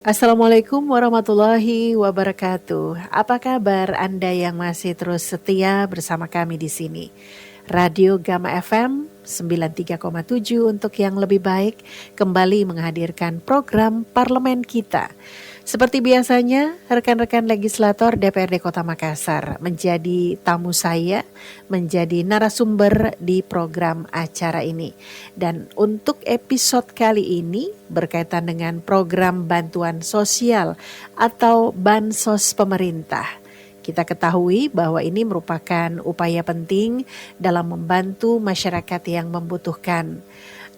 Assalamualaikum warahmatullahi wabarakatuh. Apa kabar Anda yang masih terus setia bersama kami di sini? Radio Gama FM 93,7 untuk yang lebih baik kembali menghadirkan program Parlemen Kita. Seperti biasanya, rekan-rekan legislator DPRD Kota Makassar menjadi tamu saya, menjadi narasumber di program acara ini. Dan untuk episode kali ini berkaitan dengan program bantuan sosial atau bansos pemerintah. Kita ketahui bahwa ini merupakan upaya penting dalam membantu masyarakat yang membutuhkan.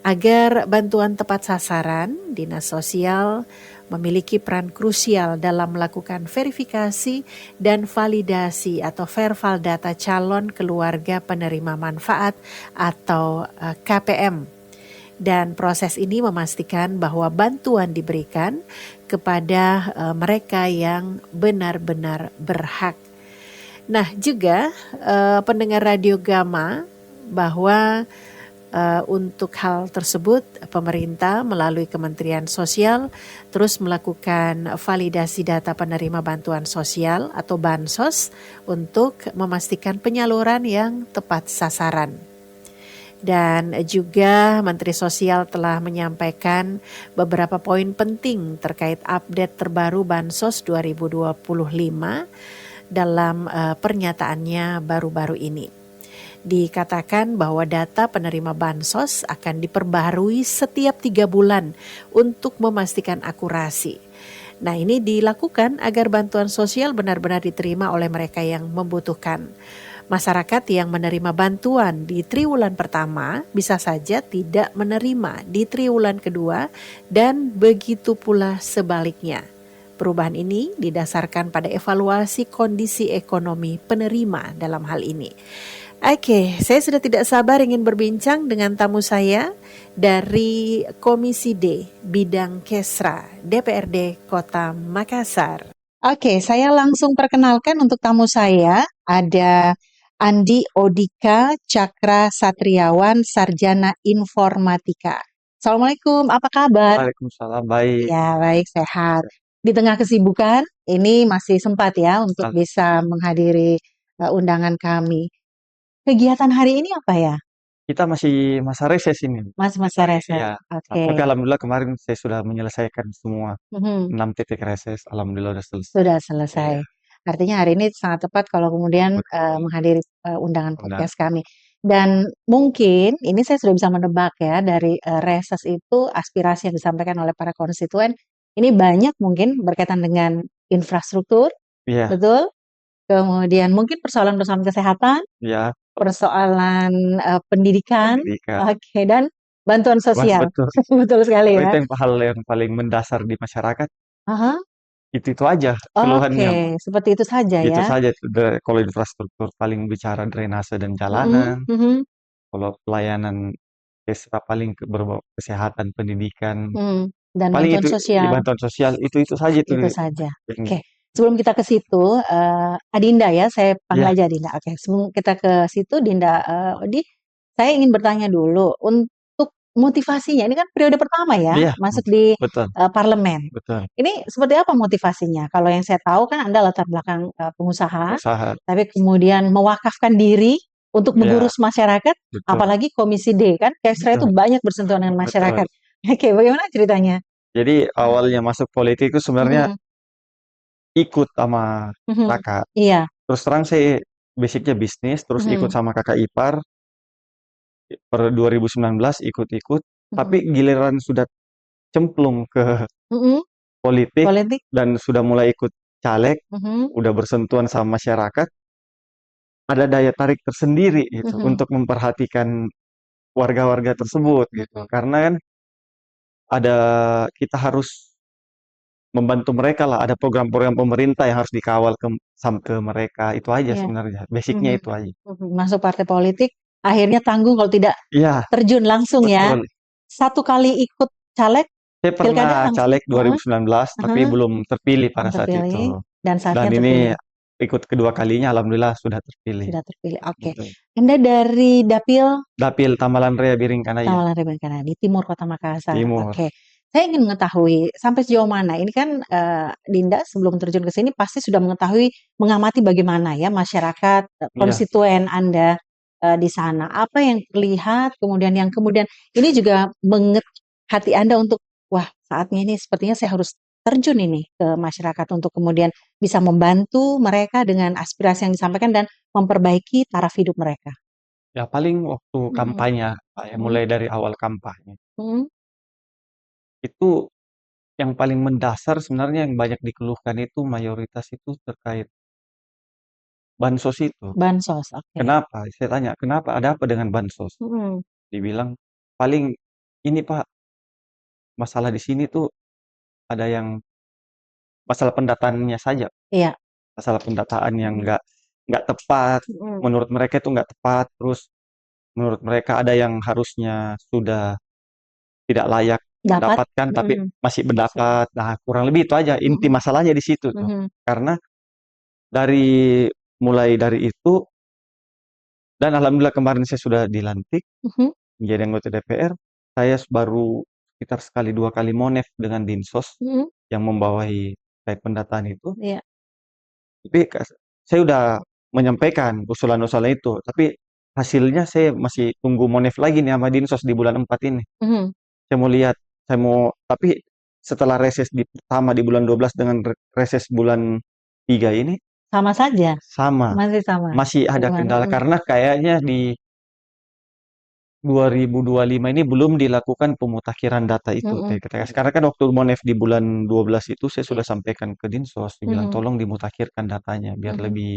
Agar bantuan tepat sasaran, Dinas Sosial memiliki peran krusial dalam melakukan verifikasi dan validasi atau verval data calon keluarga penerima manfaat atau KPM. Dan proses ini memastikan bahwa bantuan diberikan kepada mereka yang benar-benar berhak. Nah, juga pendengar Radio Gama bahwa untuk hal tersebut pemerintah melalui Kementerian Sosial terus melakukan validasi data penerima bantuan sosial atau bansos untuk memastikan penyaluran yang tepat sasaran. Dan juga Menteri Sosial telah menyampaikan beberapa poin penting terkait update terbaru Bansos 2025 dalam pernyataannya baru-baru ini. Dikatakan bahwa data penerima bansos akan diperbaharui setiap 3 bulan untuk memastikan akurasi. Nah, ini dilakukan agar bantuan sosial benar-benar diterima oleh mereka yang membutuhkan. Masyarakat yang menerima bantuan di triwulan pertama bisa saja tidak menerima di triwulan kedua dan begitu pula sebaliknya. Perubahan ini didasarkan pada evaluasi kondisi ekonomi penerima dalam hal ini. Oke, saya sudah tidak sabar ingin berbincang dengan tamu saya dari Komisi D Bidang Kesra DPRD Kota Makassar. Oke, saya langsung perkenalkan untuk tamu saya ada Andi Odika Cakra Satriawan, Sarjana Informatika. Assalamualaikum, apa kabar? Waalaikumsalam, baik. Ya, baik, sehat. Di tengah kesibukan, ini masih sempat ya untuk bisa menghadiri undangan kami. Kegiatan hari ini apa ya? Kita masih masa reses ini. Masa reses. Ya, Oke. tapi alhamdulillah kemarin saya sudah menyelesaikan semua Mhm. 6 titik reses. Alhamdulillah sudah selesai. Sudah selesai. Iya, Artinya hari ini sangat tepat kalau kemudian betul. menghadiri undangan Udah. podcast kami. Dan mungkin ini saya sudah bisa menebak ya dari reses itu aspirasi yang disampaikan oleh para konstituen ini banyak mungkin berkaitan dengan infrastruktur, Iya, betul? Kemudian mungkin persoalan-persoalan kesehatan, iya, persoalan pendidikan, pendidikan. oke, dan bantuan Wah, sosial. betul. Betul sekali Kalau ya. itu yang hal yang paling mendasar di masyarakat, Aha, itu aja oke, keluhannya. seperti itu saja Itu ya. saja tuh, kalau infrastruktur paling bicara drainase dan Mhm, jalanan. mhm, Kalau pelayanan desa paling berbau kesehatan, pendidikan. dan Paling bantuan itu di sosial, bantuan sosial itu saja itu itu saja. yang Oke, sebelum kita ke situ, Adinda ya, saya panggil iya, aja Adinda. Oke, sebelum kita ke situ Dinda, Odi, saya ingin bertanya dulu untuk motivasinya, ini kan periode pertama ya, iya, masuk di betul, parlemen. betul. Ini seperti apa motivasinya? Kalau yang saya tahu kan Anda latar belakang pengusaha, Usaha, tapi kemudian mewakafkan diri untuk iya, mengurus masyarakat, betul, apalagi Komisi D kan, Kesra itu betul, banyak bersentuhan dengan betul. masyarakat. Oke, bagaimana ceritanya? Jadi awalnya masuk politik itu sebenarnya Mhm, ikut sama mhm. kakak. Iya, Terus terang saya basicnya bisnis, terus ikut mhm, sama kakak ipar per 2019 ikut-ikut. Tapi mhm, giliran sudah cemplung ke mhm, politik politik, dan sudah mulai ikut caleg, mhm, udah bersentuhan sama masyarakat, ada daya tarik tersendiri gitu mhm, untuk memperhatikan warga-warga tersebut gitu. mhm, Karena kan ada kita harus membantu mereka lah, ada program-program pemerintah yang harus dikawal sampai ke mereka. Itu aja iya, sebenarnya. Basicnya mhm, itu aja. mhm, masuk partai politik, akhirnya tanggung kalau tidak Iya, terjun langsung ya. betul. Satu kali ikut caleg, Saya pernah pilkada langsung, caleg heeh, 2019, tapi heeh, belum terpilih pada belum saat itu. terpilih dan Dan saatnya ini terpilih, ikut kedua kalinya, alhamdulillah sudah terpilih. sudah terpilih. Oke, Betul. Anda dari Dapil Dapil Tamalan Raya Biringkanaya, Tawalan Rencana di timur Kota Makassar. Timur. Oke, Saya ingin mengetahui sampai sejauh mana ini kan Dinda sebelum terjun ke sini pasti sudah mengetahui mengamati bagaimana ya masyarakat Iya, konstituen Anda di sana. Apa yang terlihat kemudian ini juga hati Anda untuk wah saatnya ini sepertinya saya harus terjun ini ke masyarakat untuk kemudian bisa membantu mereka dengan aspirasi yang disampaikan dan memperbaiki taraf hidup mereka. ya paling waktu Mhm, kampanye, Pak, ya, mhm, mulai dari awal kampanye. mhm. Itu yang paling mendasar sebenarnya yang banyak dikeluhkan itu mayoritas itu terkait bansos itu. Bansos, oke. Kenapa? Saya tanya, kenapa? Ada apa dengan bansos? Mhm, Dibilang paling ini Pak, masalah di sini tuh ada yang masalah pendataannya saja. iya. Masalah pendataan yang Mhm, nggak tepat. mhm. Menurut mereka itu nggak tepat. Terus menurut mereka ada yang harusnya sudah tidak layak Dapat? mendapatkan tapi Mhm, masih masih. mendapat. Nah, kurang lebih itu aja inti Mhm, masalahnya di situ tuh. mhm, Karena dari mulai dari itu dan alhamdulillah kemarin saya sudah dilantik mhm, menjadi anggota DPR. Saya baru sekitar sekali dua kali monef dengan Dinsos mhm, yang membawahi terkait pendataan itu. iya, Tapi saya udah menyampaikan usulan-usulan itu, tapi hasilnya saya masih tunggu monef lagi nih sama Dinsos di bulan 4 ini. mhm. Saya mau lihat, tapi setelah reses pertama di bulan 12 dengan reses bulan 3 ini Sama saja? sama, Masih sama? masih ada Gimana? kendala Mhm, karena kayaknya di 2025 ini belum dilakukan pemutakhiran data itu mhm, TKS. Karena kan waktu monef di bulan 12 itu saya iya, sudah sampaikan ke Dinsos, dibilang mhm, tolong dimutakhirkan datanya biar mhm, lebih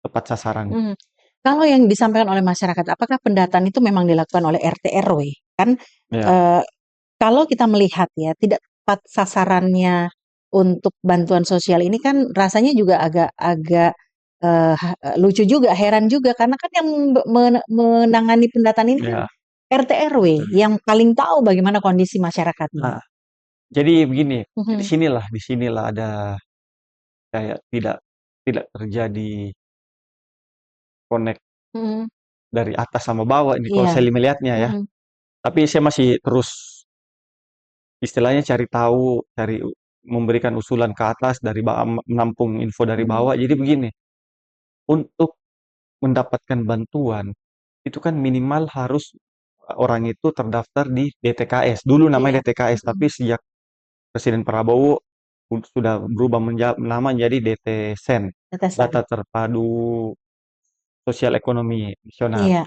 tepat sasaran. mhm. Kalau yang disampaikan oleh masyarakat, apakah pendataan itu memang dilakukan oleh RT RW? Kan, Ya, eee, kalau kita melihat ya, tidak tepat sasarannya untuk bantuan sosial ini kan rasanya juga agak agak, lucu juga, heran juga, karena kan yang menangani pendataan ini kan ya. RT RW yang paling tahu bagaimana kondisi masyarakatnya. Nah, jadi begini, Mhm, di sinilah ada kayak tidak tidak terjadi connect mhm, dari atas sama bawah ini kalau iya, saya melihatnya ya. mhm, Tapi saya masih terus istilahnya cari tahu, memberikan usulan ke atas dari menampung info dari mhm, bawah. Jadi begini, untuk mendapatkan bantuan itu kan minimal harus orang itu terdaftar di DTKS. Dulu iya, namanya DTKS, tapi mhm, sejak Presiden Prabowo sudah berubah nama menjadi DT Sen, tetesan, Data Terpadu Sosial Ekonomi Nasional. iya,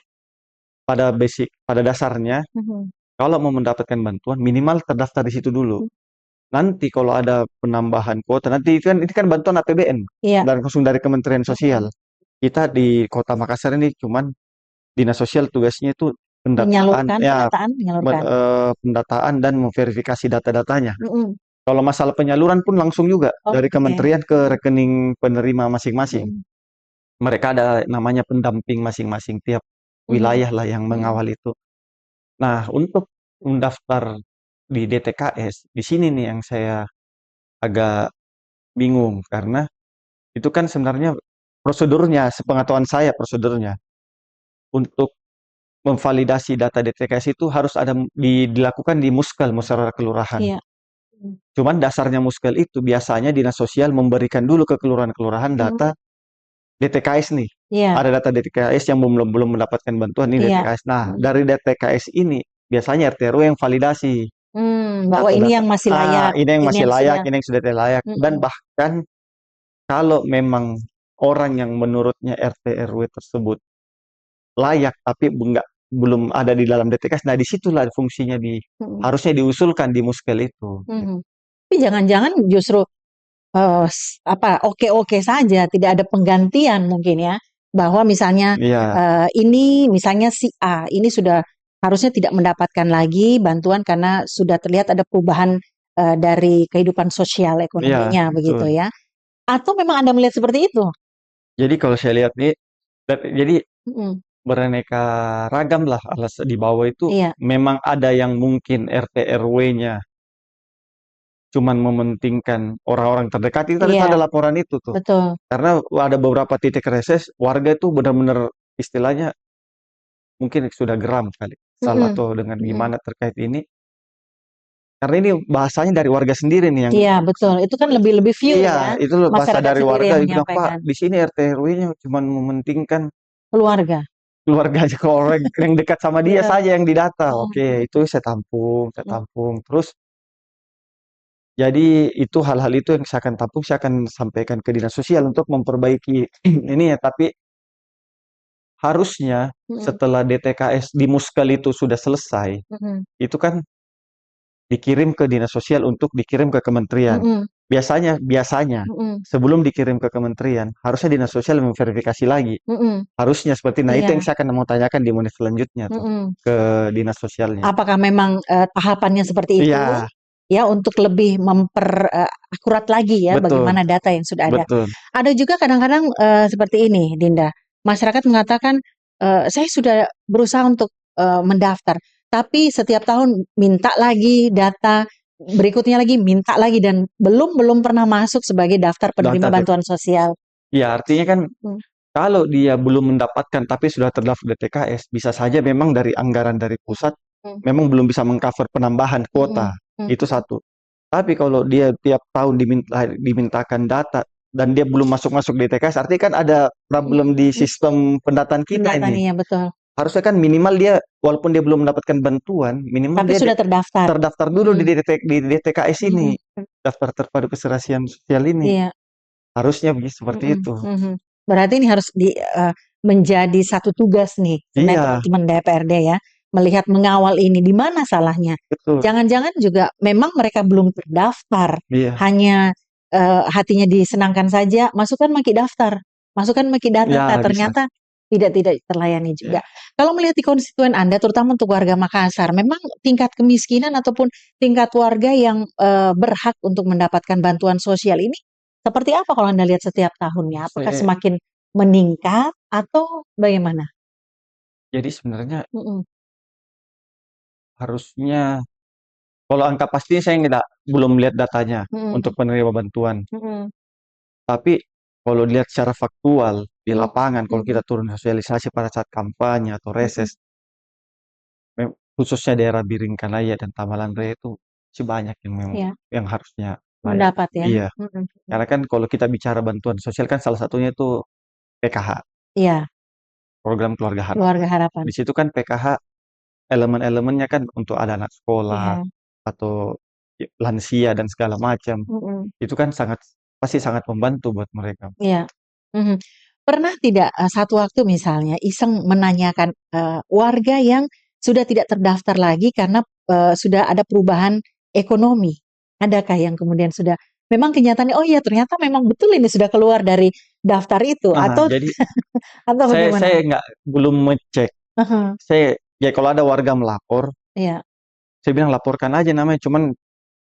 Pada dasarnya, mhm, kalau mau mendapatkan bantuan minimal terdaftar di situ dulu. mhm, Nanti kalau ada penambahan kuota, nanti ini kan bantuan APBN iya, dan langsung dari Kementerian mhm, Sosial. Kita di Kota Makassar ini cuman Dinas Sosial tugasnya itu pendataan, menyalurkan ya, pendataan, menyalurkan, pendataan dan memverifikasi data-datanya. mhm, Kalau masalah penyaluran pun langsung juga dari oke, kementerian ke mhm, rekening penerima masing-masing. mhm, Mereka ada namanya pendamping masing-masing tiap mhm, wilayah lah yang mhm, mengawal itu. Nah, untuk mendaftar di DTKS, di sini nih yang saya agak bingung karena itu kan sebenarnya prosedurnya, sepengetahuan saya prosedurnya untuk memvalidasi data DTKS itu harus dilakukan di Muskel, Musyawarah Kelurahan. iya, mhm, Cuman dasarnya Muskel itu biasanya Dinas Sosial memberikan dulu ke kelurahan-kelurahan mhm, data DTKS nih. iya, Ada data DTKS yang belum belum mendapatkan bantuan ini iya, DTKS. Nah, mhm, dari DTKS ini biasanya RT RW yang validasi bahwa ini data-data. yang masih layak, Ini yang ini masih yang layak, sudah, ini yang sudah tidak layak. Dan mhm, bahkan kalau memang orang yang menurutnya RT RW tersebut layak tapi belum ada di dalam DTKS, nah disitulah fungsinya mhm, harusnya diusulkan di Muskel itu. mhm. Tapi jangan-jangan justru oke-oke saja, tidak ada penggantian mungkin ya, bahwa misalnya Iya, ini misalnya si A ini sudah harusnya tidak mendapatkan lagi bantuan karena sudah terlihat ada perubahan dari kehidupan sosial iya, ekonominya betul. begitu ya, atau memang Anda melihat seperti itu? Jadi kalau saya lihat nih, jadi Mhm, beraneka ragam lah alas di bawah itu iya, memang ada yang mungkin RT RW-nya cuman mementingkan orang-orang terdekat itu tadi iya, ada laporan itu tuh. betul, Karena ada beberapa titik reses warga itu benar-benar istilahnya mungkin sudah geram kali. Salah mhm, atau dengan mhm, gimana terkait ini karena ini bahasanya dari warga sendiri nih yang Iya, betul. Itu kan lebih view iya, ya, itu loh bahasa masyarakat dari sendiri warga yang yang bilang, "Pak, menyampaikan. di sini RT RW-nya cuma mementingkan Keluarga. keluarganya, kalau orang yang dekat sama dia Heeh, saja yang didata." Oke, heeh, itu saya tampung, saya mhm, tampung. Terus jadi itu hal-hal itu yang saya akan tampung, saya akan sampaikan ke dinas sosial untuk memperbaiki ini ya. Tapi harusnya mhm, setelah DTKS di Muskal itu sudah selesai, mhm, itu kan dikirim ke dinas sosial untuk dikirim ke kementerian. mhm, Biasanya mhm, sebelum dikirim ke kementerian, harusnya dinas sosial memverifikasi lagi. mhm, Harusnya seperti, nah itu yang iya, saya akan mau tanyakan di menit selanjutnya tuh mhm. ke dinas sosialnya. Apakah memang, tahapannya seperti itu, Iya, ya untuk lebih akurat lagi ya betul, bagaimana data yang sudah ada. betul. Ada juga kadang-kadang, seperti ini Dinda, masyarakat mengatakan, "Saya sudah berusaha untuk, mendaftar, tapi setiap tahun minta lagi data, berikutnya lagi minta lagi dan belum belum pernah masuk sebagai daftar penerima Daftar ke, bantuan sosial." ya artinya kan Mmm, kalau dia belum mendapatkan tapi sudah terdaftar DTKS, bisa saja memang dari anggaran dari pusat mhm, memang belum bisa mengcover penambahan mhm, kuota. mhm, Itu satu. Tapi kalau dia tiap tahun dimintakan data dan dia belum masuk-masuk DTKS, artinya kan ada mhm, problem di mhm, sistem pendataan kita pendataan, ini. iya betul, Harusnya kan minimal dia walaupun dia belum mendapatkan bantuan, minimal tapi dia sudah terdaftar. terdaftar dulu Mhm, di DTKS ini, mhm, daftar terpadu keserasian sosial ini. iya. Harusnya begitu seperti Mhm, itu. mhm. Berarti ini harus menjadi satu tugas nih sebenarnya Iya, teman-teman DPRD ya, melihat mengawal ini, di mana salahnya. betul. Jangan-jangan juga memang mereka belum terdaftar, Iya. hanya, hatinya disenangkan saja, "Masukkan Maki daftar, masukkan Maki data," Ya, bisa. ternyata tidak terlayani Ya. juga. Kalau melihat di konstituen Anda, terutama untuk warga Makassar, memang tingkat kemiskinan ataupun tingkat warga yang, berhak untuk mendapatkan bantuan sosial ini seperti apa kalau Anda lihat setiap tahunnya? Apakah Saya semakin meningkat atau bagaimana? jadi sebenarnya Mhm, harusnya kalau angka pastinya saya nggak belum lihat datanya untuk mhm, penerima bantuan. mhm, Tapi kalau dilihat secara faktual di mhm, lapangan, kalau kita mhm, turun sosialisasi pada saat kampanye atau reses, mhm, khususnya daerah Biringkanaya dan Tamalan Raya itu masih banyak yang memang iya, yang harusnya layak. mendapat ya? Iya, Mhm, mhm, karena kan kalau kita bicara bantuan sosial kan salah satunya itu PKH, iya, program keluarga harapan. keluarga harapan. Di situ kan PKH elemen-elemennya kan untuk ada anak sekolah Iya, atau lansia dan segala macam. mhm, Itu kan pasti sangat membantu buat mereka. iya, mhm. Pernah tidak, satu waktu misalnya iseng menanyakan, warga yang sudah tidak terdaftar lagi karena, sudah ada perubahan ekonomi? Adakah yang kemudian sudah memang kenyataannya, "Oh iya ternyata memang betul ini sudah keluar dari daftar itu," Nah, atau jadi atau saya bagaimana? belum ngecek. Ah hah, Ya kalau ada warga melapor, iya, saya bilang laporkan aja namanya. Cuman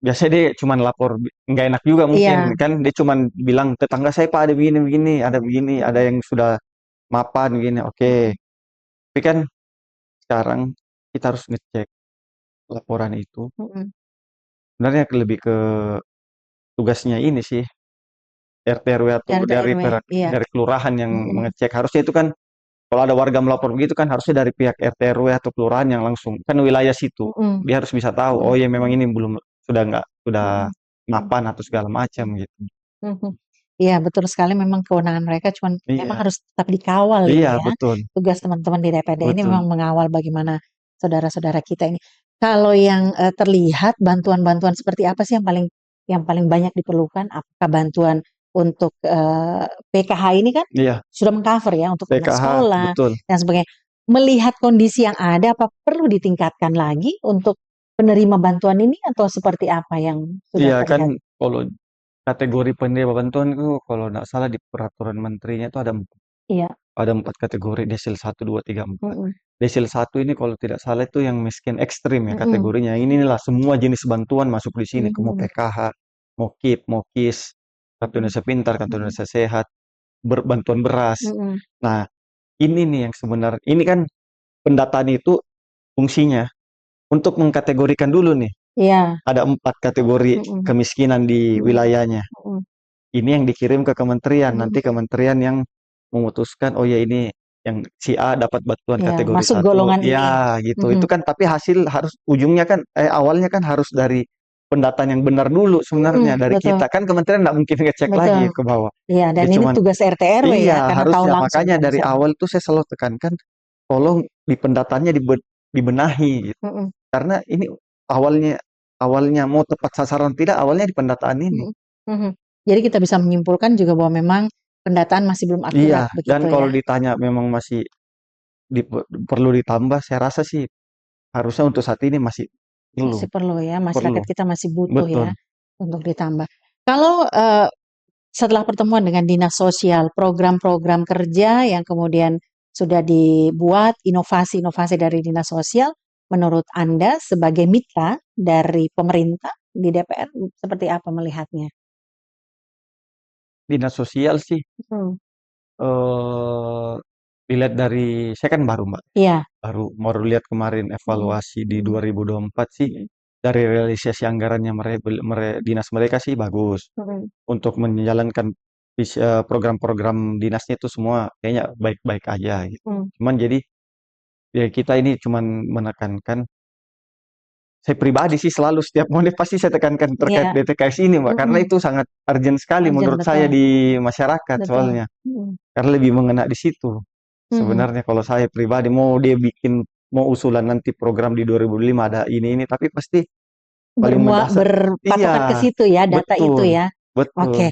biasanya dia cuman lapor nggak enak juga mungkin iya, kan dia cuman bilang tetangga saya Pak ada begini begini, ada begini, ada mhm, yang sudah mapan begini. Oke. mhm, Tapi kan sekarang kita harus ngecek laporan itu. mhm, Sebenarnya lebih ke tugasnya ini sih RT RW atau RT RW, iya, dari kelurahan yang mhm, mengecek. Harusnya itu kan kalau ada warga melapor begitu kan harusnya dari pihak RT RW atau kelurahan yang langsung kan wilayah situ. mhm, Dia harus bisa tahu, oh mhm, ya memang mhm, ini belum sudah mhm, mapan atau segala macam mhm, gitu. mhm. Iya betul sekali memang kewenangan mereka cuman memang Iya, harus tetap dikawal iya ini ya. betul, Tugas teman-teman di DPD ini betul. memang mengawal bagaimana saudara-saudara kita ini. Kalau yang, terlihat bantuan-bantuan seperti apa sih yang paling banyak diperlukan? Apakah bantuan untuk, PKH ini kan Iya, sudah meng-cover ya untuk anak PKH sekolah betul. dan sebagainya. Melihat kondisi yang ada apa perlu ditingkatkan lagi untuk penerima bantuan ini atau seperti apa yang sudah Iya kan terlihat? kalau kategori penerima bantuan itu kalau nggak salah di peraturan menterinya itu Iya, ada 4 kategori desil 1, 2, 3, 4. mhm, Desil 1 ini kalau tidak salah itu yang miskin ekstrim ya mhm, kategorinya. Inilah semua jenis bantuan masuk di sini, mau mhm, PKH, mau KIP, mau KIS, Kartu mhm, Indonesia Pintar, Kartu mhm, Indonesia Sehat, bantuan beras. mhm, Nah, ini nih yang sebenarnya, ini kan pendataan itu fungsinya untuk mengkategorikan dulu nih. iya, Ada 4 kategori mhm, kemiskinan di mhm, wilayahnya. mhm, Ini yang dikirim ke kementerian. mhm, Nanti kementerian yang memutuskan, oh ya ini yang si A dapat bantuan iya, kategori masuk satu. golongan ini. Ya gitu. Mhm, Itu kan tapi hasil harus ujungnya kan awalnya kan harus dari pendataan yang benar dulu sebenarnya dari betul, kita. Kan kementerian nggak mungkin ngecek lagi betul. ke bawah. Iya, dan Dia ini cuman tugas RT RW ya, iya karena tahu harusnya langsung makanya dari kondisi. awal tuh saya selalu tekankan tolong di pendataannya dibenahi gitu. Mm-mm, Karena ini awalnya awalnya mau tepat sasaran tidak awalnya di pendataan ini. mm-mm, mhm. Jadi kita bisa menyimpulkan juga bahwa memang pendataan masih belum akurat Iya, dan begitu kalau ya. ditanya memang masih perlu ditambah, saya rasa sih harusnya untuk saat ini masih Masih perlu ya, perlu. masyarakat kita masih butuh ya Betul. untuk ditambah. Kalau setelah pertemuan dengan dinas sosial, program-program kerja yang kemudian sudah dibuat, inovasi-inovasi dari dinas sosial, menurut Anda sebagai mitra dari pemerintah di DPR seperti apa melihatnya? Dinas sosial sih Hmm. eh dilihat dari saya kan baru Mbak, Iya. baru lihat kemarin Mm, evaluasi di mm, 2024 sih dari realisasi anggarannya dinas mereka sih bagus mm, untuk menjalankan program-program dinasnya itu semua kayaknya baik-baik aja gitu. mm. Cuman jadi ya kita ini cuman menekankan saya pribadi sih selalu setiap momen pasti saya tekankan terkait Iya. DTKS ini Mbak karena Mm, itu sangat urgent sekali urgent menurut saya betul, di masyarakat betul. soalnya Mm, karena lebih mengena di situ. mm. Sebenarnya kalau saya pribadi mau dia bikin mau usulan nanti program di 2005 ada ini tapi pasti paling mendasar. Berpatokan ke Iya, situ ya, data itu betul, ya. betul. Oke.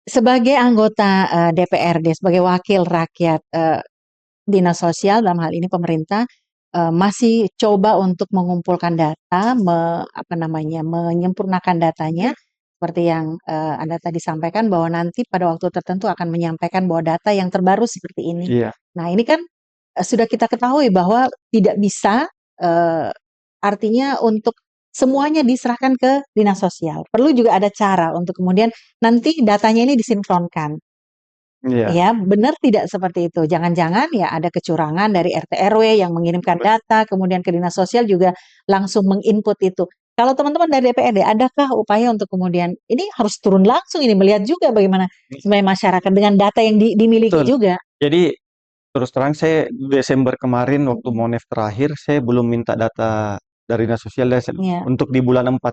Sebagai anggota DPRD, sebagai wakil rakyat dinas sosial dalam hal ini pemerintah masih coba untuk mengumpulkan data, apa namanya, menyempurnakan datanya seperti yang Anda tadi sampaikan bahwa nanti pada waktu tertentu akan menyampaikan bahwa data yang terbaru seperti ini. Iya, Nah, ini kan sudah kita ketahui bahwa tidak bisa artinya untuk semuanya diserahkan ke dinas sosial. Perlu juga ada cara untuk kemudian nanti datanya ini disinkronkan. iya, Ya, benar tidak seperti itu. Jangan-jangan ya ada kecurangan dari RT RW yang mengirimkan bet- data, kemudian ke dinas sosial juga langsung menginput itu. Kalau teman-teman dari DPRD, adakah upaya untuk kemudian ini harus turun langsung ini melihat juga bagaimana sebenarnya masyarakat dengan data yang dimiliki betul. juga. Jadi terus terang saya Desember kemarin waktu Mm-mm. Monef terakhir saya belum minta data dari dinas sosial Ya. untuk di bulan 4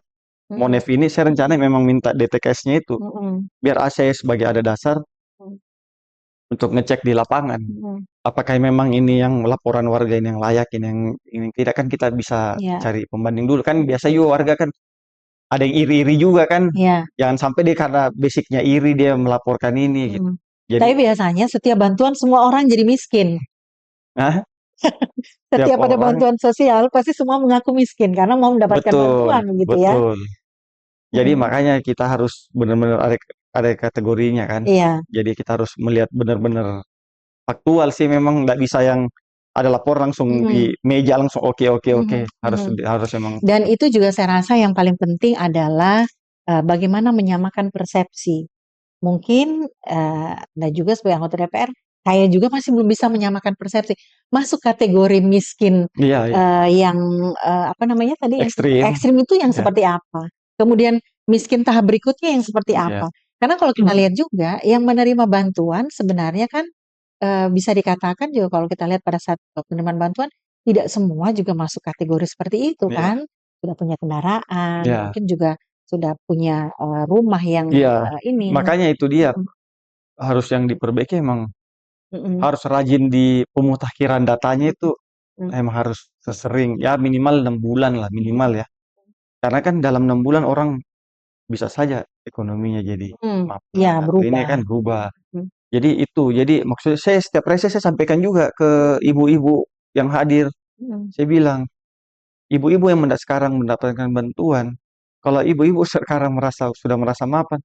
Mm-mm. Monef ini saya rencana memang minta DTKS-nya itu Mm-mm. biar saya sebagai ada dasar untuk ngecek di lapangan. Mm-mm. Apakah memang ini yang laporan warga ini yang layak, ini yang tidak kan kita bisa Ya, cari pembanding dulu kan biasa juga warga kan ada yang iri-iri juga kan. ya. Jangan sampai dia karena basicnya iri dia melaporkan ini gitu. Mm. Jadi, Tapi biasanya setiap bantuan semua orang jadi miskin. nah, tiap Setiap ada orang bantuan sosial pasti semua mengaku miskin karena mau mendapatkan betul, bantuan begitu ya. betul. Jadi Mm. makanya kita harus benar-benar ada kategorinya kan. Iya. Jadi kita harus melihat benar-benar faktual sih memang nggak bisa yang ada lapor langsung Mm. di meja langsung oke oke oke Mhm, harus mhm. harus emang Dan itu juga saya rasa yang paling penting adalah bagaimana menyamakan persepsi. Mungkin dan juga sebagai anggota DPR, saya juga masih belum bisa menyamakan persepsi. Masuk kategori miskin iya iya yang apa namanya tadi yang ekstrim ekstrim itu yang ya seperti apa? Kemudian miskin tahap berikutnya yang seperti ya apa? Karena kalau kita lihat juga yang menerima bantuan sebenarnya kan bisa dikatakan juga kalau kita lihat pada saat penerimaan bantuan, tidak semua juga masuk kategori seperti itu iya kan. Sudah punya kendaraan, iya mungkin juga sudah punya rumah yang iya ini. makanya itu dia Mhm, harus yang diperbaiki emang mhm, harus rajin di pemutakhiran datanya itu mhm, emang harus sesering ya minimal 6 bulan lah minimal ya karena kan dalam 6 bulan orang bisa saja ekonominya jadi mhm. Ya mapan atau ini berubah. kan berubah. Mhm, Jadi maksudnya saya setiap reses saya sampaikan juga ke ibu-ibu yang hadir. mhm. Saya bilang, ibu-ibu yang sekarang mendapatkan bantuan, kalau ibu-ibu sekarang sudah merasa mapan,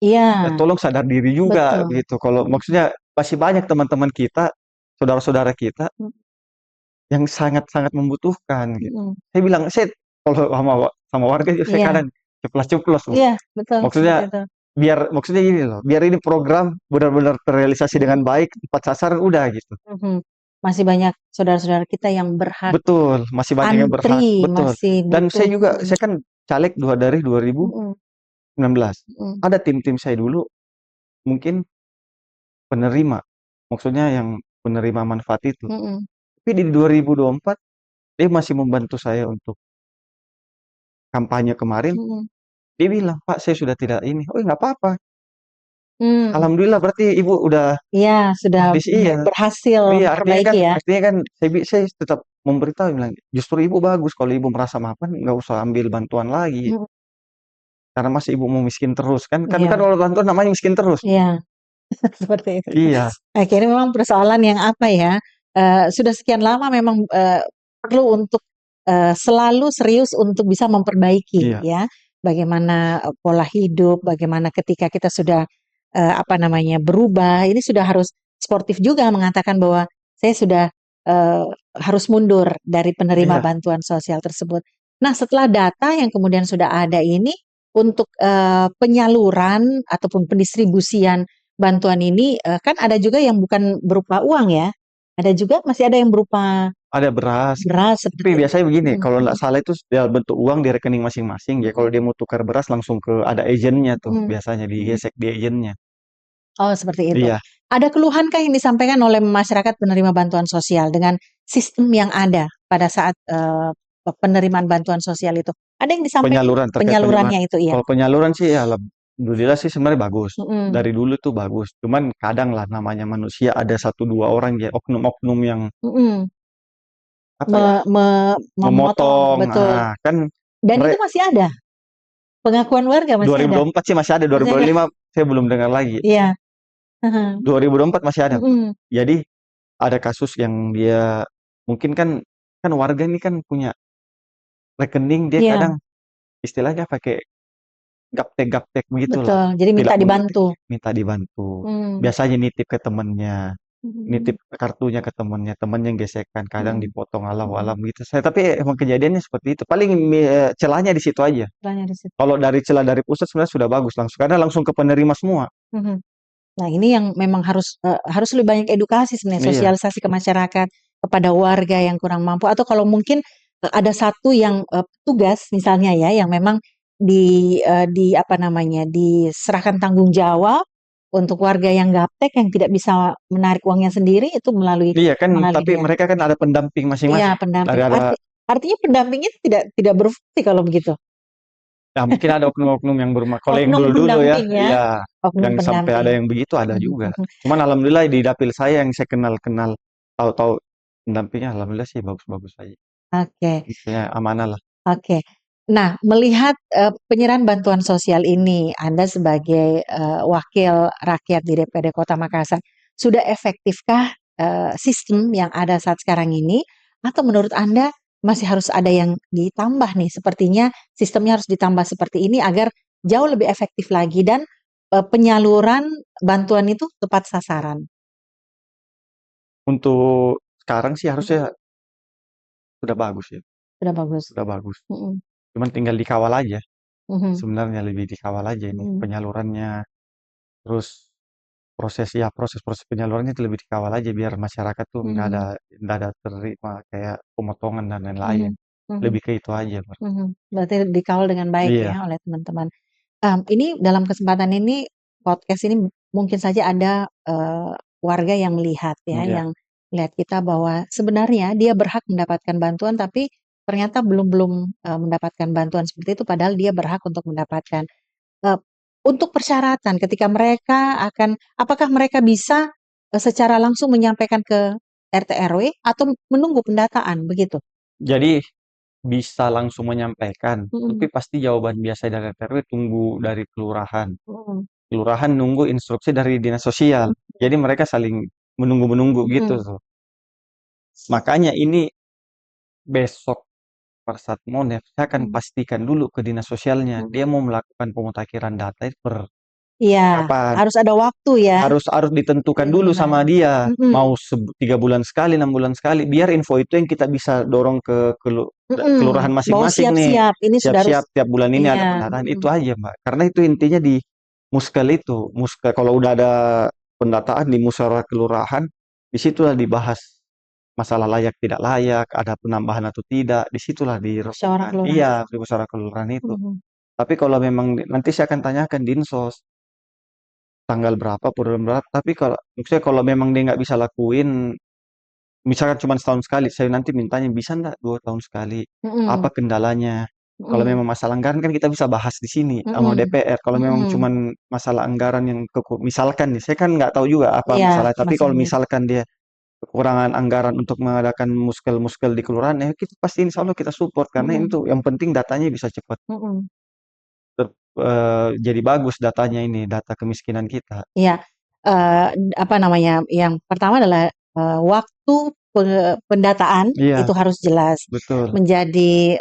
ya Iya, tolong sadar diri juga betul. gitu. Kalau maksudnya masih banyak teman-teman kita, saudara-saudara kita Mhm, yang sangat-sangat membutuhkan gitu. mhm. Saya bilang, saya kalau sama warga juga saya Iya, kadang ceplas-ceplos loh. iya, betul seperti Maksudnya itu. maksudnya gini loh, biar ini program benar-benar terrealisasi dengan baik, tepat sasaran udah gitu. Mhm. Masih banyak saudara-saudara kita yang berhak Betul, masih banyak yang berhak, antri, betul. masih Dan saya butuh. juga, saya kan caleg dari Mhm, 2019. mhm, Ada tim-tim saya dulu mungkin penerima, maksudnya yang penerima manfaat itu. mhm, Tapi di 2024 dia masih membantu saya untuk kampanye kemarin, mhm. Dia bilang, "Pak, saya sudah tidak ini." "Oh, nggak apa-apa. Hmm, Alhamdulillah berarti Ibu udah ya sudah iya. berhasil Iya, memperbaiki ya. artinya kan saya tetap memberitahu bilang, "Justru Ibu bagus kalau Ibu merasa mapan nggak usah ambil bantuan lagi. Hmm, Karena masa Ibu mau miskin terus kan iya, kalau bantuan namanya miskin terus." iya, seperti itu. Iya, Akhirnya memang persoalan yang apa ya, sudah sekian lama memang perlu untuk selalu serius untuk bisa memperbaiki iya, ya, bagaimana pola hidup, bagaimana ketika kita sudah apa namanya berubah, ini sudah harus sportif juga mengatakan bahwa saya sudah eh, harus mundur dari penerima iya. bantuan sosial tersebut. Nah, setelah data yang kemudian sudah ada ini untuk penyaluran ataupun pendistribusian bantuan ini kan ada juga yang bukan berupa uang ya, ada juga masih ada yang berupa Ada beras. beras Tapi seperti itu. biasanya begini, Mhm, kalau nggak mhm, salah itu dalam bentuk uang di rekening masing-masing ya. Kalau mhm, dia mau tukar beras langsung ke ada agennya tuh, mhm, biasanya mhm. digesek di agennya. Oh, seperti itu. Iya, Ada keluhankah yang disampaikan oleh masyarakat penerima bantuan sosial dengan sistem yang ada pada saat penerimaan bantuan sosial itu? Ada yang disampaikan penyaluran terkait penerimaan. penyalurannya itu ya? Kalau penyaluran sih ya alhamdulillah sih sebenarnya bagus. Mhm, Dari dulu tuh bagus. Cuman kadang lah namanya manusia ada satu dua orang ya oknum-oknum yang mhm. apa ya Memotong, memotong. betul. Ah, kan Dan itu mereka masih ada, pengakuan warga masih ada. 2024 sih masih ada, Masih ada. 2025 saya belum dengar lagi. Iya. Heeh. 2024 masih ada. Mhm. Jadi ada kasus yang dia mungkin kan kan warga ini kan punya rekening dia Iya, kadang istilahnya pakai gaptek-gaptek begitulah. betul. Jadi minta Tidak mengerti, dibantu. minta dibantu. Mmm, Biasanya nitip ke temannya, nitip mhm, kartunya ke temannya yang gesekan, kadang mhm, dipotong mhm. alam-alam gitu. Tapi emang kejadiannya seperti itu. Paling celahnya di situ aja. Istilahnya di situ. Kalau dari celah dari pusat sebenarnya sudah bagus langsung karena langsung ke penerima semua. Mhm. Nah, ini yang memang harus lebih banyak edukasi sebenarnya, Iya, sosialisasi ke masyarakat, kepada warga yang kurang mampu atau kalau mungkin, ada satu yang, petugas misalnya ya, yang memang di apa namanya, diserahkan tanggung jawab untuk warga yang gaptek, yang tidak bisa menarik uangnya sendiri, itu melalui iya kan melalui tapi dia. mereka kan ada pendamping Iya, masing-masing. Dari pendamping. ada Artinya pendampingnya tidak berfungsi kalau begitu? ya mungkin ada oknum-oknum yang kalau yang Oknum dulu-dulu ya, pendamping ya? iya Oknum yang sampai ada pendamping. yang begitu ada Mhm, juga. mhm. Cuman alhamdulillah di dapil saya yang saya kenal-kenal tahu-tahu pendampingnya alhamdulillah sih bagus-bagus aja. Oke. Maksudnya amanah lah. Oke. Nah, melihat, penyerahan bantuan sosial ini, Anda sebagai, wakil rakyat di DPD Kota Makassar, sudah efektifkah, sistem yang ada saat sekarang ini? Atau menurut Anda masih harus ada yang ditambah nih? Sepertinya sistemnya harus ditambah seperti ini agar jauh lebih efektif lagi dan, penyaluran bantuan itu tepat sasaran. Untuk sekarang sih Mhm, harusnya sudah bagus ya, sudah bagus. sudah bagus. Mhm, Cuman tinggal dikawal aja. mhm, Sebenarnya lebih dikawal aja ini mhm, penyalurannya. Terus proses-proses penyalurannya itu lebih dikawal aja biar masyarakat tuh mhm, nggak ada terima kayak pemotongan dan lain-lain. mhm, mhm, Lebih ke itu aja, Mas. mhm. Berarti dikawal dengan baik Iya, ya oleh teman-teman. Ini dalam kesempatan ini, podcast ini mungkin saja ada, warga yang melihat ya, iya. yang melihat kita bahwa sebenarnya dia berhak mendapatkan bantuan, tapi ternyata belum belum, mendapatkan bantuan seperti itu, padahal dia berhak untuk mendapatkan. Eee, untuk persyaratan ketika mereka apakah mereka bisa, secara langsung menyampaikan ke RT RW atau menunggu pendataan begitu? Jadi bisa langsung menyampaikan, tapi Mhm, pasti jawaban biasa dari RT RW tunggu dari kelurahan. mhm, Kelurahan nunggu instruksi dari dinas sosial. Jadi mereka saling menunggu-menunggu gitu mhm, tuh. Makanya ini besok pada saat Monef, saya akan mhm. pastikan dulu ke dinas sosialnya. Dia Mhm. mau melakukan pemutakhiran data itu per Iya, kapan. harus ada waktu ya, Harus ditentukan dulu ditentukan. sama dia. Mhm, Mau 3 bulan sekali, 6 bulan sekali. Biar info itu yang kita bisa dorong ke kelurahan mhm, bahwa masing-masing nih. siap-siap, ini sudah harus Siap-siap, tiap bulan ini ada iya, pendataan. mhm, Itu aja, Mbak. Karena itu intinya di Muskel itu. Muskel, kalau udah ada pendataan di musyawarah kelurahan, disitulah dibahas masalah layak tidak layak, ada penambahan atau tidak, disitulah musyawarah dirokokkan. kelurahan. Iya, di musyawarah kelurahan itu. Mhm, Tapi kalau memang nanti saya akan tanyakan Dinsos tanggal berapa, bulan berapa. Tapi kalau maksudnya kalau memang dia nggak bisa lakuin, misalkan cuma setahun sekali, saya nanti mintanya bisa nggak 2 tahun sekali? Apa mhm, kendalanya? Kalau Mhm. memang masalah anggaran kan kita bisa bahas di sini sama Mhm. DPR. Kalau memang Mhm. cuman masalah anggaran yang misalkan nih, saya kan nggak tahu juga apa Iya, masalah. Tapi kalau masalahnya. misalkan dia kekurangan anggaran untuk mengadakan muskel-muskel di kelurahan, ya kita pasti insya Allah kita support karena Mhm. itu yang penting datanya bisa cepat Mhm. jadi bagus datanya ini, data kemiskinan kita. Iya, apa namanya, yang pertama adalah, waktu pendataan Iya, itu harus jelas, betul. menjadi,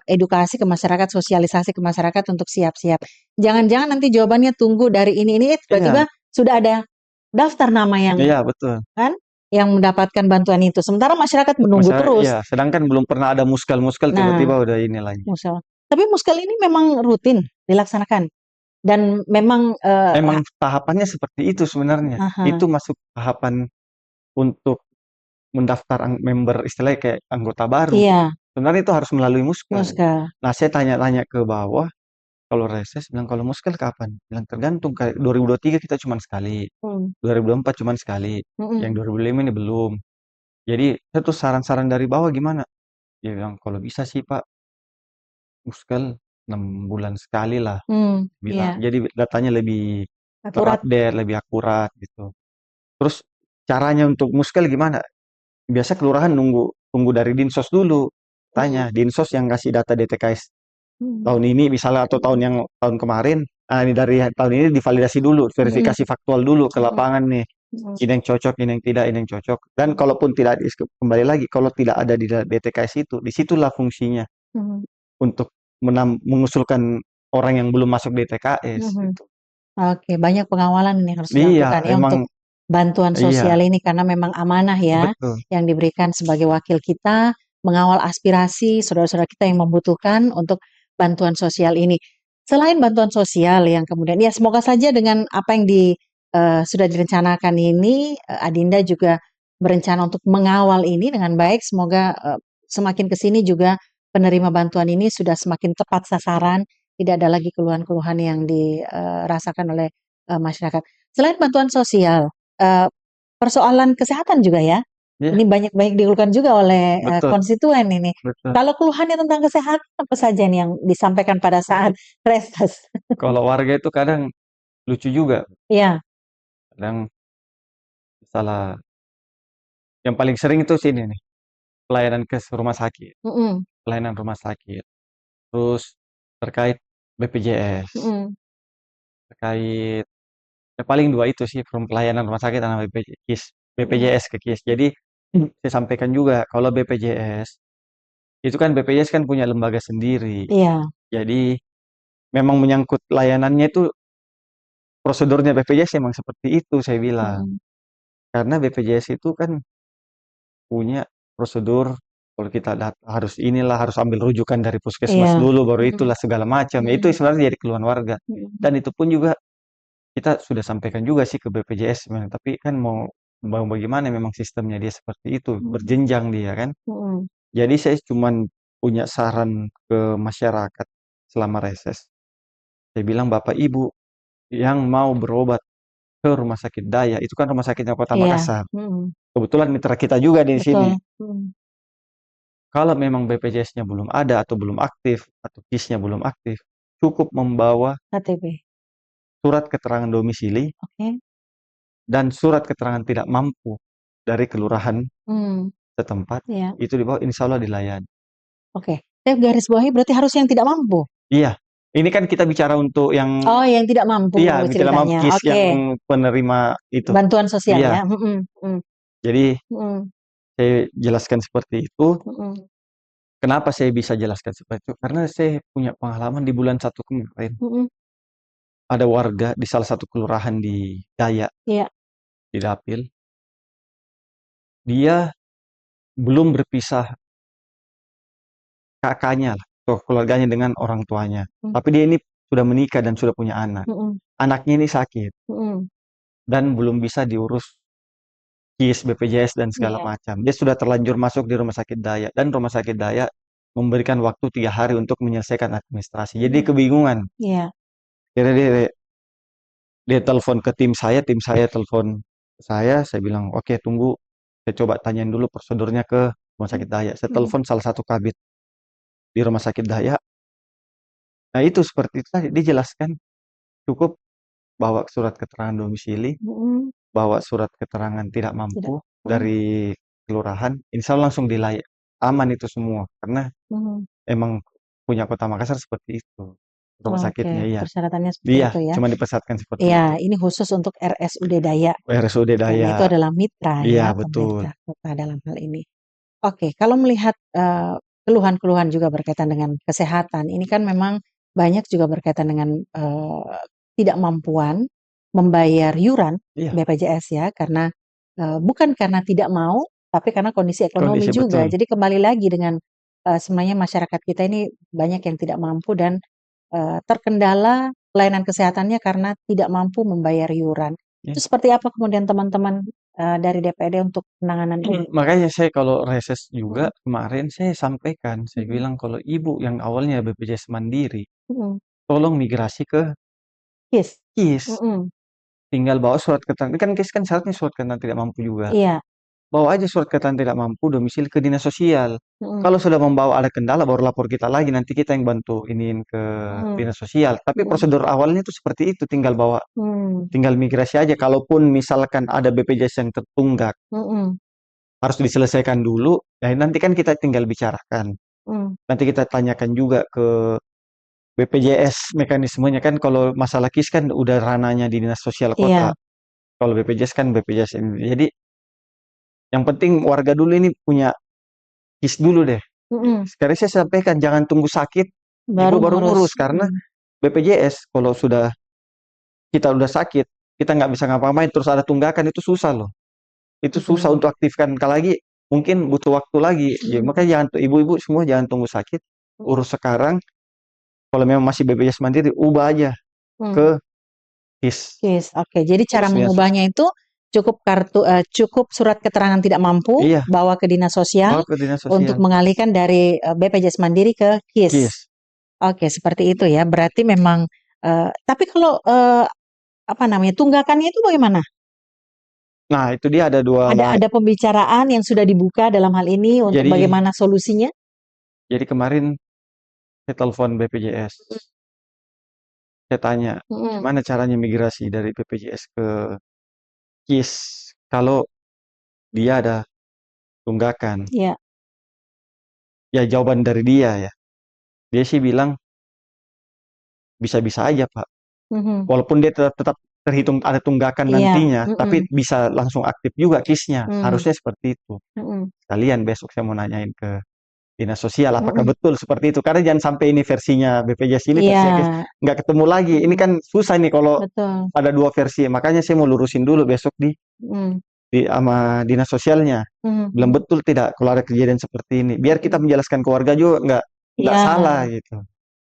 edukasi ke masyarakat, sosialisasi ke masyarakat untuk siap-siap. Jangan-jangan nanti jawabannya tunggu dari ini, Iya, tiba-tiba sudah ada daftar nama yang iya betul. kan, yang mendapatkan bantuan itu, sementara masyarakat menunggu Iya, terus. sedangkan belum pernah ada muskel-muskel Nah, tiba-tiba udah ini lagi. tapi Muskal ini memang rutin dilaksanakan dan memang, Emang tahapannya seperti itu sebenarnya. aha, Itu masuk tahapan untuk mendaftar member istilahnya kayak anggota baru. iya, Sebenarnya itu harus melalui muskel. Muskal. Nah, saya tanya-tanya ke bawah, kalau reses bilang kalau muskel kapan? Bilang tergantung kayak 2023 kita cuma sekali, Mhm. 2024 cuma sekali, yang Mhm. 2005 ini belum. Jadi saya tuh saran-saran dari bawah gimana? Dia bilang kalau bisa sih Pak, muskel 6 bulan sekali lah. Bilang. Iya, Jadi datanya lebih akurat. terupdate, lebih akurat gitu. Terus caranya untuk muskel gimana? Biasa kelurahan tunggu dari Dinsos dulu. Mhm. Tanya, Dinsos yang ngasih data DTKS Mhm. tahun ini misalnya atau tahun kemarin, ah ini dari tahun ini divalidasi dulu, Mhm. verifikasi faktual dulu ke Mhm. lapangan nih. Mhm. Ini yang cocok, ini yang tidak, ini yang cocok. Dan Mhm. kalaupun tidak kembali lagi, kalau tidak ada di DTKS itu, disitulah fungsinya Mhm. untuk mengusulkan orang yang belum masuk DTKS Mhm. gitu. Oke, banyak pengawalan yang harus Iya, dilakukan ya emang untuk bantuan iya, sosial ini karena memang amanah ya betul, yang diberikan sebagai wakil kita mengawal aspirasi saudara-saudara kita yang membutuhkan untuk bantuan sosial ini. Selain bantuan sosial yang kemudian ya semoga saja dengan apa yang sudah direncanakan ini Adinda juga berencana untuk mengawal ini dengan baik. Semoga semakin ke sini juga penerima bantuan ini sudah semakin tepat sasaran, tidak ada lagi keluhan-keluhan yang dirasakan oleh masyarakat. Selain bantuan sosial, persoalan kesehatan juga ya, iya, ini banyak-banyak dikeluhkan juga oleh betul, konstituen ini. betul. Kalau keluhannya tentang kesehatan apa saja nih yang disampaikan pada saat reses? Kalau warga itu kadang lucu juga, Iya, kadang salah. Yang paling sering itu sini nih, pelayanan ke rumah sakit, mhm, pelayanan rumah sakit. Terus terkait BPJS, mhm, terkait ya paling dua itu sih, pelayanan rumah sakit sama mhm, BPJS ke KIS. Jadi saya sampaikan juga kalau BPJS itu kan BPJS kan punya lembaga sendiri. iya, Jadi memang menyangkut layanannya itu prosedurnya BPJS emang seperti itu saya bilang. mhm, Karena BPJS itu kan punya prosedur kalau kita harus inilah harus ambil rujukan dari puskesmas iya, dulu baru mhm, itulah segala macam. Ya itu mhm, sebenarnya jadi keluhan warga. mhm, Dan itu pun juga kita sudah sampaikan juga sih ke BPJS sebenarnya. Tapi kan mau bagaimana memang sistemnya dia seperti itu, mhm, berjenjang dia kan. mhm, Jadi saya cuman punya saran ke masyarakat selama reses. Saya bilang Bapak Ibu yang mau berobat ke rumah sakit Daya, itu kan rumah sakitnya Kota iya, Makassar. mhm, Kebetulan mitra kita juga di sini. betul, mhm, Kalau memang BPJS-nya belum ada atau belum aktif atau KIS-nya belum aktif, cukup membawa KTP, surat keterangan domisili oke, dan surat keterangan tidak mampu dari kelurahan mmm, setempat, iya, itu dibawa insya Allah dilayani. oke. Saya garis bawahi berarti harus yang tidak mampu? Iya, ini kan kita bicara untuk yang, Oh, yang tidak mampu iya, tidak mampu ceritanya, KIS yang oke. penerima itu. Bantuan sosial Iya, ya? Mhm, mhm, jadi mhm, saya jelaskan seperti itu. mhm, Kenapa saya bisa jelaskan seperti itu? Karena saya punya pengalaman di bulan 1 kemarin. mhm, Ada warga di salah satu kelurahan di Daya, iya, di Dapil. Dia belum berpisah kakaknya lah, atau keluarganya dengan orang tuanya. mmm, Tapi dia ini sudah menikah dan sudah punya anak. mhm, Anaknya ini sakit mhm, dan belum bisa diurus KIS, BPJS dan segala iya, macam. Dia sudah terlanjur masuk di rumah sakit Daya dan rumah sakit Daya memberikan waktu 3 hari untuk menyelesaikan administrasi. Jadi mhm, kebingungan. iya, Kira dia telepon ke tim saya telepon ke saya bilang, oke tunggu, saya coba tanyain dulu prosedurnya ke rumah mmm, sakit Daya. Saya mhm, telepon salah satu kabit di rumah sakit Daya, Nah itu seperti itu tadi dijelaskan, cukup bawa surat keterangan domisili, Mm-mm. bawa surat keterangan tidak Tidak. mampu dari kelurahan, insya Allah langsung aman itu semua. Karena Mm. emang punya Kota Makassar seperti itu. Rumah sakitnya, Oke, iya. persyaratannya seperti Iya, itu ya. cuma dipersyaratkan seperti itu. Ya, ini khusus untuk RSUD Dayak. RSUD Karena itu Daya, adalah mitra iya ya betul. pemerintah kota dalam hal ini. Oke, kalau melihat keluhan-keluhan juga berkaitan dengan kesehatan, ini kan memang banyak juga berkaitan dengan tidak mampuan membayar yuran Iya, BPJS ya, karena bukan karena tidak mau, tapi karena kondisi ekonomi kondisi juga. betul. Jadi kembali lagi dengan sebenarnya masyarakat kita ini banyak yang tidak mampu dan terkendala pelayanan kesehatannya karena tidak mampu membayar yuran. Iya. Itu seperti apa kemudian teman-teman dari DPD untuk penanganan ini? Makanya saya kalau reses juga Mhm, kemarin saya sampaikan, saya mhm, bilang kalau ibu yang awalnya BPJS Mandiri, mhm. tolong migrasi ke KIS? KIS. Mhm, Tinggal bawa surat keterangan, kan KIS kan syaratnya surat keterangan tidak mampu juga. iya, Bawa aja surat keterangan tidak mampu, domisili ke dinas sosial. mhm, Kalau sudah membawa ada kendala, baru lapor kita lagi. Nanti kita yang bantu iniin ke mhm, dinas sosial. Tapi mhm, prosedur awalnya itu seperti itu, tinggal bawa, mmm, tinggal migrasi aja. Kalaupun misalkan ada BPJS yang tertunggak, mhm, harus diselesaikan dulu. Ya nanti kan kita tinggal bicarakan. mmm, Nanti kita tanyakan juga ke BPJS mekanismenya kan. Kalau masalah KIS kan udah rananya di dinas sosial kota. iya, Kalau BPJS kan BPJS ini. Jadi yang penting warga dulu ini punya KIS dulu deh. mhm, Sekarang saya sampaikan jangan tunggu sakit, ibu baru baru ngurus, ngurus karena BPJS kalau sudah kita udah sakit, kita nggak bisa ngapa-ngapain terus ada tunggakan itu susah loh. Itu susah betul, untuk aktifkan lagi, mungkin butuh waktu lagi. Ya, mhm, makanya jangan ibu-ibu semua jangan tunggu sakit, mhm, urus sekarang. Kalau memang masih BPJS Mandiri, ubah aja mmm, ke KIS. KIS, oke. Jadi cara Urus dinas mengubahnya itu cukup surat keterangan tidak mampu, iya, bawa ke dinas sosial bawa ke dinas untuk sosial. mengalihkan dari BPJS Mandiri ke KIS. KIS. Oke, seperti itu ya. Berarti memang, tapi kalau, apa namanya, tunggakannya itu bagaimana? Nah, itu dia ada dua Ada pembicaraan yang sudah dibuka dalam hal ini untuk jadi bagaimana solusinya? jadi kemarin saya telepon BPJS. Saya tanya, Mhm, gimana caranya migrasi dari BPJS ke KIS kalau dia ada tunggakan? iya, Ya jawaban dari dia ya. Dia sih bilang bisa-bisa aja Pak. mhm, Walaupun dia tetap terhitung ada tunggakan iya, nantinya, tapi mhm, bisa langsung aktif juga KIS-nya. mmm, Harusnya seperti itu. mhm, Sekalian besok saya mau nanyain ke dinas sosial apakah mhm, betul seperti itu. Karena jangan sampai ini versinya BPJS ini iya, versinya KIS nggak ketemu lagi. Ini mhm, kan susah nih kalau betul, ada dua versi. Makanya saya mau lurusin dulu besok mhm, di sama dinas sosialnya. mhm, Belum mhm, betul tidak kalau ada kejadian seperti ini. Biar kita mhm, menjelaskan ke warga juga nggak iya. salah gitu.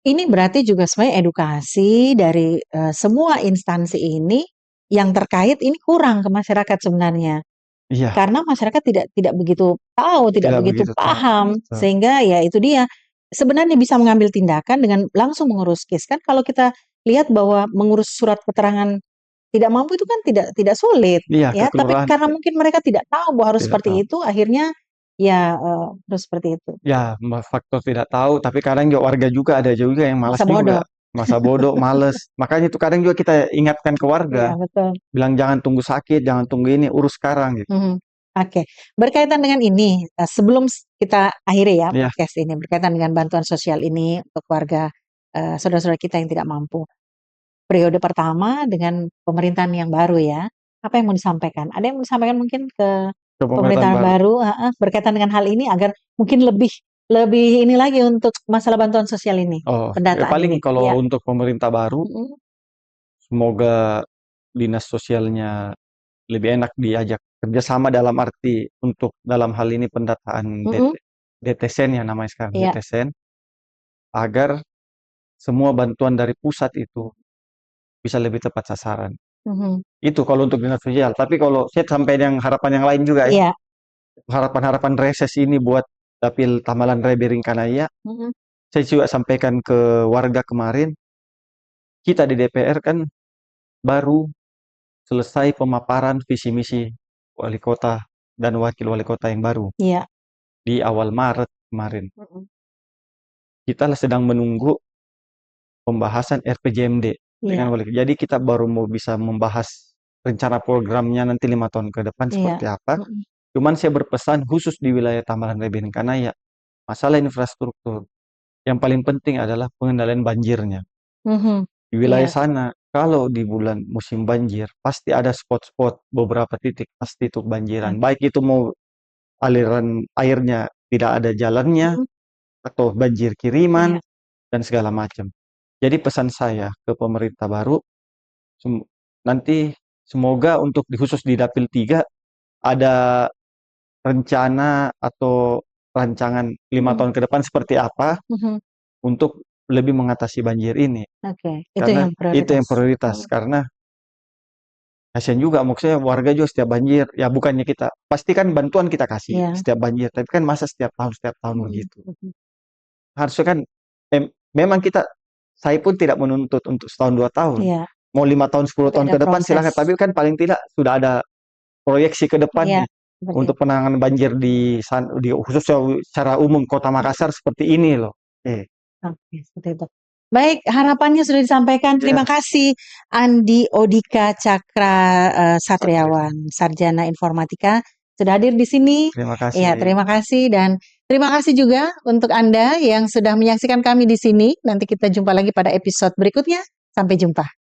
Ini berarti juga sebenarnya edukasi dari, semua instansi ini yang terkait ini kurang ke masyarakat sebenarnya. Iya, Karena masyarakat tidak begitu tahu, tidak tidak begitu begitu tahu. paham, Betul. sehingga ya itu dia, sebenarnya bisa mengambil tindakan dengan langsung mengurus KIS. Kan kalau kita lihat bahwa mengurus surat keterangan tidak mampu itu kan tidak sulit, Iya, ke ya, tapi kelurahan karena mungkin mereka tidak tahu bahwa harus tidak tahu. seperti itu, akhirnya ya, harus seperti itu. Ya, faktor tidak tahu, tapi kadang juga warga juga ada juga yang malas Masa juga. bodoh. Masa bodoh, males. Makanya itu kadang juga kita ingatkan ke Iya, warga. betul. Bilang jangan tunggu sakit, jangan tunggu ini, urus sekarang gitu. Mhm. Oke, berkaitan dengan ini, sebelum kita akhiri ya Iya, podcast ini, berkaitan dengan bantuan sosial ini untuk warga, saudara-saudara kita yang tidak mampu. Periode pertama dengan pemerintahan yang baru ya, apa yang mau disampaikan? Ada yang mau disampaikan mungkin ke ke pemerintahan pemerintahan baru. baru heeh, berkaitan dengan hal ini agar mungkin lebih lebih ini lagi untuk masalah bantuan sosial ini, Oh, ya pendataan paling ini? kalau Iya, untuk pemerintah baru, mhm, semoga dinas sosialnya lebih enak diajak kerjasama dalam arti untuk dalam hal ini pendataan mhm, DTSEN ya namanya sekarang, iya, DTSEN, agar semua bantuan dari pusat itu bisa lebih tepat sasaran. mhm, Itu kalau untuk dinas sosial. Tapi kalau saya sampai yang harapan yang lain juga ya. iya, Harapan-harapan reses ini buat dapil Tamalan Rebering Kanaya. mhm, Saya juga sampaikan ke warga kemarin. Kita di DPR kan baru selesai pemaparan visi misi wali kota dan wakil wali kota yang baru iya, di awal Maret kemarin. mhm, Kita sedang menunggu pembahasan RPJMD dengan Iya. wali. Jadi kita baru mau bisa membahas rencana programnya nanti 5 tahun ke depan Iya. seperti apa. Cuman saya berpesan khusus di wilayah Tambalan Rebien karena ya masalah infrastruktur. Yang paling penting adalah pengendalian banjirnya. Di wilayah Iya. sana, kalau di bulan musim banjir, pasti ada spot-spot beberapa titik pasti itu banjiran. Baik itu mau aliran airnya tidak ada jalannya atau banjir kiriman Iya. dan segala macam. Jadi pesan saya ke pemerintah baru nanti semoga untuk khusus di Dapil 3 ada rencana atau rancangan 5 tahun ke depan seperti apa untuk lebih mengatasi banjir ini. Oke, itu Karena yang itu yang prioritas. Karena kasihan juga maksudnya warga juga setiap banjir. Ya bukannya kita, pasti kan bantuan kita kasih Iya. setiap banjir. Tapi kan masa setiap tahun begitu. Harusnya kan memang saya pun tidak menuntut untuk setahun 2 tahun. Iya. Mau 5 tahun 10 tahun Ada ke depan silakan. proses. Tapi kan paling tidak sudah ada proyeksi ke depan Iya, nih seperti untuk penanganan banjir di khususnya secara umum Kota Makassar seperti ini loh. Oke, seperti itu. Baik, harapannya sudah disampaikan. Terima Ya. kasih Andi Odika Cakra Satriawan, Sarjana Informatika, sudah hadir di sini. Terima kasih. Ya, terima kasih dan terima kasih juga untuk Anda yang sudah menyaksikan kami di sini. Nanti kita jumpa lagi pada episode berikutnya. Sampai jumpa.